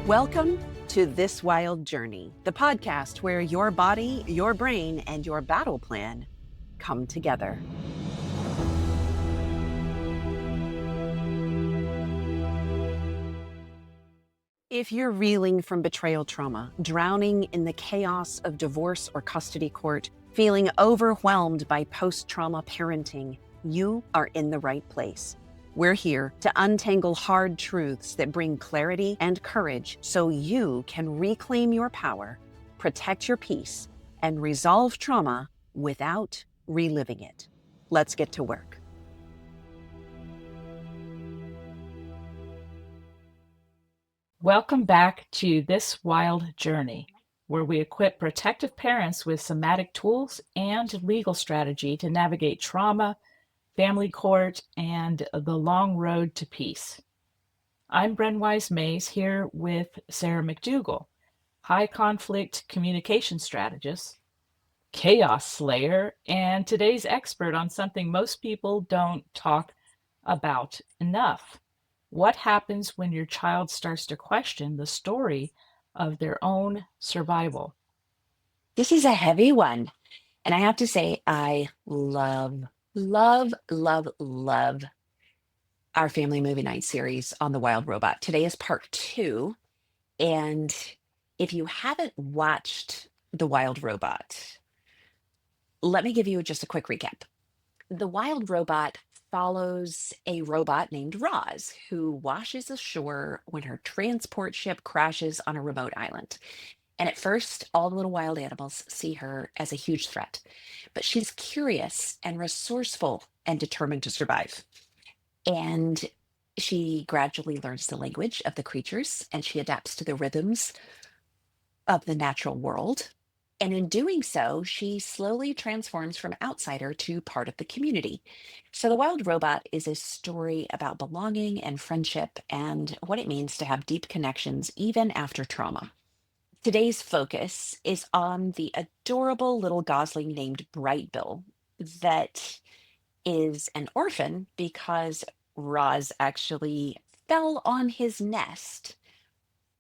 Welcome to This Wild Journey, the podcast where your body, your brain, and your battle plan come together. If you're reeling from betrayal trauma, drowning in the chaos of divorce or custody court, feeling overwhelmed by post-trauma parenting, you are in the right place. We're here to untangle hard truths that bring clarity and courage so you can reclaim your power, protect your peace, and resolve trauma without reliving it. Let's get to work. Welcome back to This Wild Journey, where we equip protective parents with somatic tools and legal strategy to navigate trauma, family court, and the long road to peace. I'm Bren Wise Mays here with Sarah McDugal, high conflict communication strategist, chaos slayer, and today's expert on something most people don't talk about enough. What happens when your child starts to question the story of their own survival? This is a heavy one. And I have to say, I love our family movie night series on the Wild Robot. Today is part 2. And if you haven't watched The Wild Robot, let me give you just a quick recap. The Wild Robot follows a robot named Roz, who washes ashore when her transport ship crashes on a remote island. And at first, all the little wild animals see her as a huge threat. But she's curious and resourceful and determined to survive. And she gradually learns the language of the creatures and she adapts to the rhythms of the natural world. And in doing so, she slowly transforms from outsider to part of the community. So The Wild Robot is a story about belonging and friendship and what it means to have deep connections even after trauma. Today's focus is on the adorable little gosling named Brightbill that is an orphan because Roz actually fell on his nest,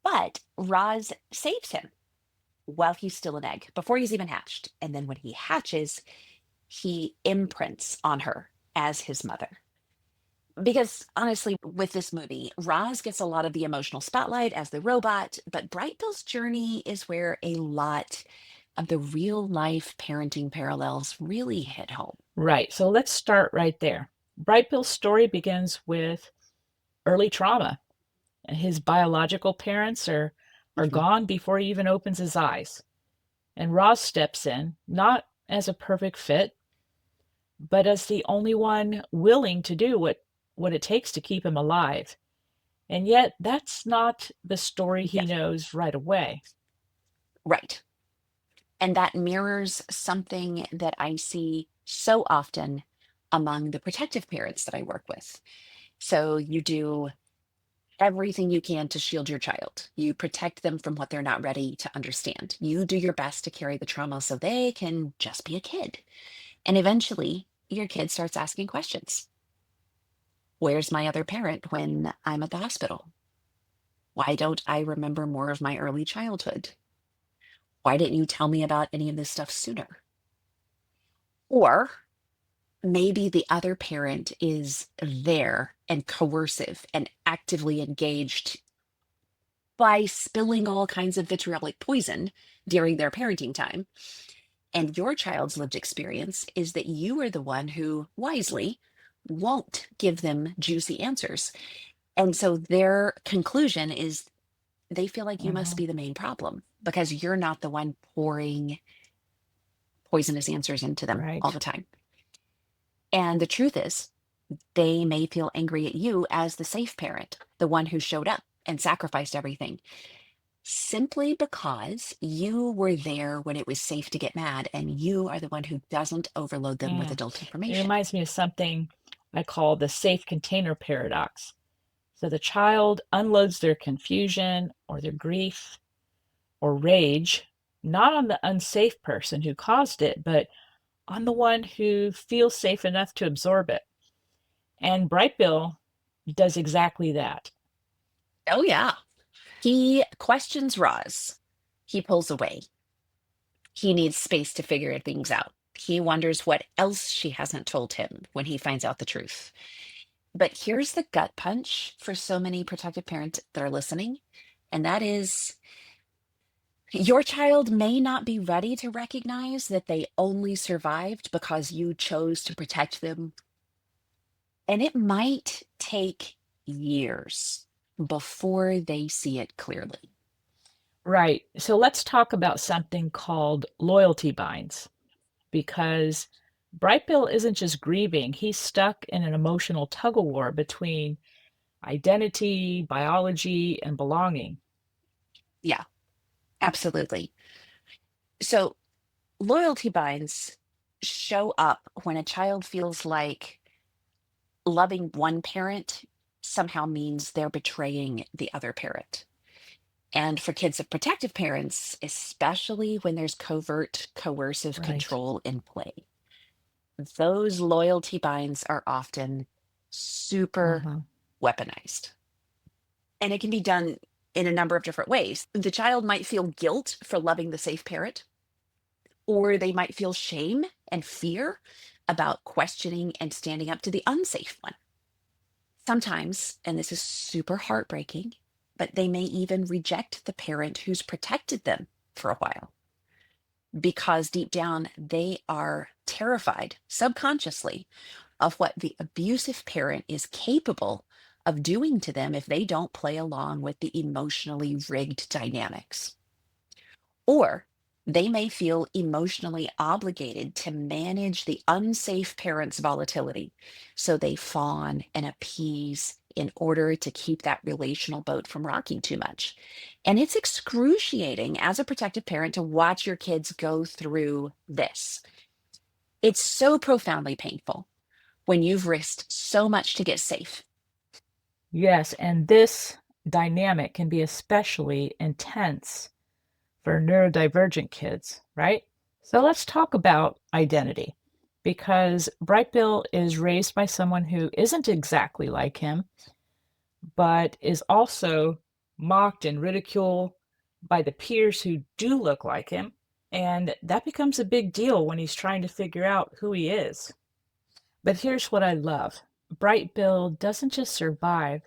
but Roz saves him while he's still an egg, before he's even hatched. And then when he hatches, he imprints on her as his mother. Because honestly, with this movie, Roz gets a lot of the emotional spotlight as the robot, but Brightbill's journey is where a lot of the real life parenting parallels really hit home. Right, so let's start right there. Brightbill's story begins with early trauma. His biological parents are Mhm. gone before he even opens his eyes. And Roz steps in, not as a perfect fit, but as the only one willing to do what it takes to keep him alive. And yet, that's not the story he Yes, knows right away. right. And that mirrors something that I see so often among the protective parents that I work with. So you do everything you can to shield your child. You protect them from what they're not ready to understand. You do your best to carry the trauma so they can just be a kid. And eventually, your kid starts asking questions. Where's my other parent when I'm at the hospital? Why don't I remember more of my early childhood? Why didn't you tell me about any of this stuff sooner? Or maybe the other parent is there and coercive and actively engaged by spilling all kinds of vitriolic poison during their parenting time. And your child's lived experience is that you are the one who wisely won't give them juicy answers. And so their conclusion is they feel like you must Mhm. be the main problem because you're not the one pouring poisonous answers into them all Right. the time. And the truth is, they may feel angry at you as the safe parent, the one who showed up and sacrificed everything, simply because you were there when it was safe to get mad and you are the one who doesn't overload them with Yeah. adult It information. reminds me of something I call the safe container paradox. So the child unloads their confusion or their grief or rage, not on the unsafe person who caused it, but on the one who feels safe enough to absorb it. And Brightbill does exactly that. Oh, yeah. He questions Roz. He pulls away. He needs space to figure things out. He wonders what else she hasn't told him when he finds out the truth. But here's the gut punch for so many protective parents that are listening, and that is your child may not be ready to recognize that they only survived because you chose to protect them. And it might take years before they see it clearly. Right. So let's talk about something called loyalty binds, because Brightbill isn't just grieving, he's stuck in an emotional tug of war between identity, biology, and belonging. Yeah, absolutely. So, loyalty binds show up when a child feels like loving one parent somehow means they're betraying the other parent. And for kids of protective parents, especially when there's covert, coercive Right. control in play, those loyalty binds are often super Uh-huh. weaponized. And it can be done in a number of different ways. The child might feel guilt for loving the safe parent, or they might feel shame and fear about questioning and standing up to the unsafe one. Sometimes, and this is super heartbreaking, but they may even reject the parent who's protected them for a while because deep down they are terrified subconsciously of what the abusive parent is capable of doing to them if they don't play along with the emotionally rigged dynamics. Or they may feel emotionally obligated to manage the unsafe parent's volatility. So they fawn and appease in order to keep that relational boat from rocking too much. And it's excruciating as a protective parent to watch your kids go through this. It's so profoundly painful when you've risked so much to get safe. Yes, and this dynamic can be especially intense for neurodivergent kids, right? So let's talk about identity, because Brightbill is raised by someone who isn't exactly like him, but is also mocked and ridiculed by the peers who do look like him. And that becomes a big deal when he's trying to figure out who he is. But here's what I love: Brightbill doesn't just survive,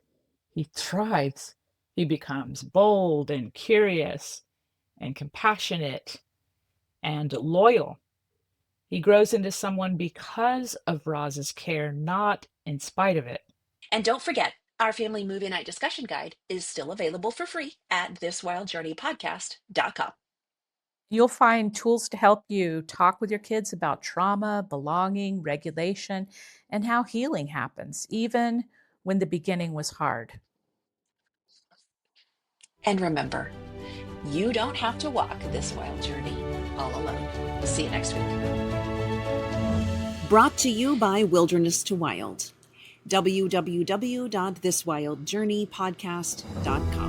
he thrives. He becomes bold and curious and compassionate and loyal. He grows into someone because of Roz's care, not in spite of it. And don't forget, our family movie night discussion guide is still available for free at thiswildjourneypodcast.com. You'll find tools to help you talk with your kids about trauma, belonging, regulation, and how healing happens, even when the beginning was hard. And remember, you don't have to walk this wild journey all alone. See you next week. Brought to you by Wilderness to Wild. www.thiswildjourneypodcast.com.